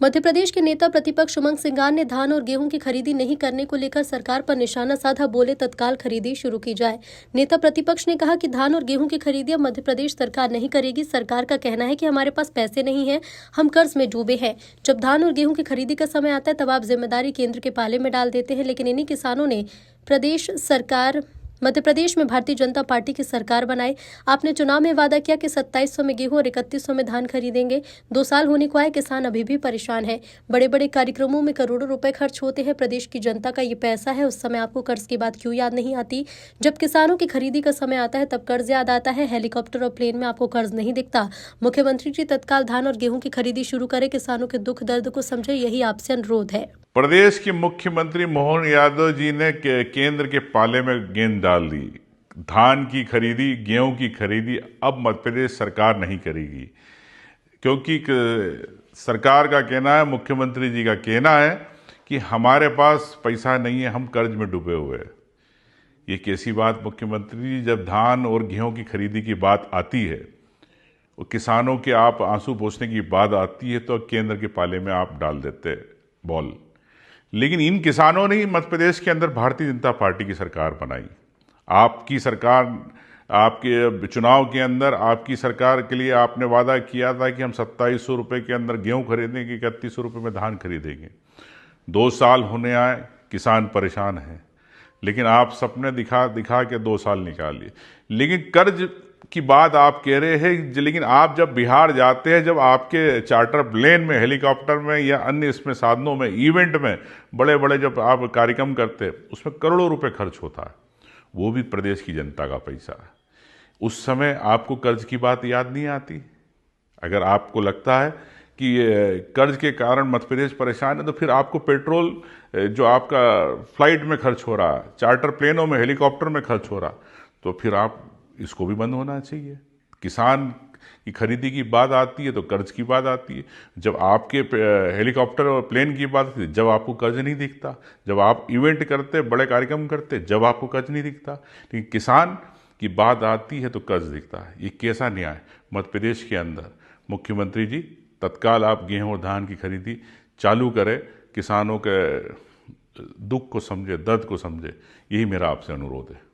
मध्य प्रदेश के नेता प्रतिपक्ष उमंग सिंगार ने धान और गेहूं की खरीदी नहीं करने को लेकर सरकार पर निशाना साधा, बोले तत्काल खरीदी शुरू की जाए। नेता प्रतिपक्ष ने कहा कि धान और गेहूं की खरीदी अब मध्य प्रदेश सरकार नहीं करेगी। सरकार का कहना है कि हमारे पास पैसे नहीं है, हम कर्ज में डूबे हैं। जब धान और गेहूं की खरीदी का समय आता है तब आप जिम्मेदारी केंद्र के पाले में डाल देते हैं, लेकिन इन्हीं किसानों ने मध्य प्रदेश में भारतीय जनता पार्टी की सरकार बनाई। आपने चुनाव में वादा किया कि 2700 में गेहूं और 3100 में धान खरीदेंगे। 2 साल होने को आए, किसान अभी भी परेशान है। बड़े बड़े कार्यक्रमों में करोड़ों रुपए खर्च होते हैं, प्रदेश की जनता का ये पैसा है। उस समय आपको कर्ज की बात क्यों याद नहीं आती? जब किसानों की खरीदी का समय आता है तब कर्ज याद आता है। हेलीकॉप्टर और प्लेन में आपको कर्ज नहीं दिखता। मुख्यमंत्री जी तत्काल धान और गेहूं की खरीदी शुरू करें, किसानों के दुख दर्द को समझे, यही आपसे अनुरोध है। प्रदेश के मुख्यमंत्री मोहन यादव जी ने केंद्र के पाले में गेंद डाल दी। धान की खरीदी, गेहूं की खरीदी अब मध्य प्रदेश सरकार नहीं करेगी, क्योंकि सरकार का कहना है, मुख्यमंत्री जी का कहना है कि हमारे पास पैसा नहीं है, हम कर्ज में डूबे हुए हैं। ये कैसी बात मुख्यमंत्री जी? जब धान और गेहूं की खरीदी की बात आती है, वो किसानों के आप आंसू पोंछने की बात आती है, तो केंद्र के पाले में आप डाल देते बॉल। लेकिन इन किसानों ने मध्य प्रदेश के अंदर भारतीय जनता पार्टी की सरकार बनाई। आपकी सरकार, आपके चुनाव के अंदर आपकी सरकार के लिए आपने वादा किया था कि हम 2700 रुपये के अंदर गेहूं खरीदेंगे, 3100 रुपये में धान खरीदेंगे। 2 साल होने आए, किसान परेशान हैं, लेकिन आप सपने दिखा दिखा के 2 साल निकाल लिए। लेकिन कर्ज की बात आप कह रहे हैं, लेकिन आप जब बिहार जाते हैं, जब आपके चार्टर प्लेन में, हेलीकॉप्टर में या अन्य इसमें साधनों में, इवेंट में, बड़े बड़े जब आप कार्यक्रम करते हैं, उसमें करोड़ों रुपए खर्च होता है, वो भी प्रदेश की जनता का पैसा है। उस समय आपको कर्ज की बात याद नहीं आती? अगर आपको लगता है कि कर्ज के कारण मध्य प्रदेश परेशान है, तो फिर आपको पेट्रोल जो आपका फ्लाइट में खर्च हो रहा है, चार्टर प्लेनों में, हेलीकॉप्टर में खर्च हो रहा, तो फिर आप इसको भी बंद होना चाहिए। किसान की खरीदी की बात आती है तो कर्ज की बात आती है। जब आपके हेलीकॉप्टर और प्लेन की बात आती है, जब आपको कर्ज नहीं दिखता। जब आप इवेंट करते, बड़े कार्यक्रम करते, जब आपको कर्ज नहीं दिखता। लेकिन किसान की बात आती है तो कर्ज दिखता है। ये कैसा न्याय मध्य प्रदेश के अंदर? मुख्यमंत्री जी तत्काल आप गेहूं और धान की खरीदी चालू करें, किसानों के दुख को समझे, दर्द को समझे, यही मेरा आपसे अनुरोध है।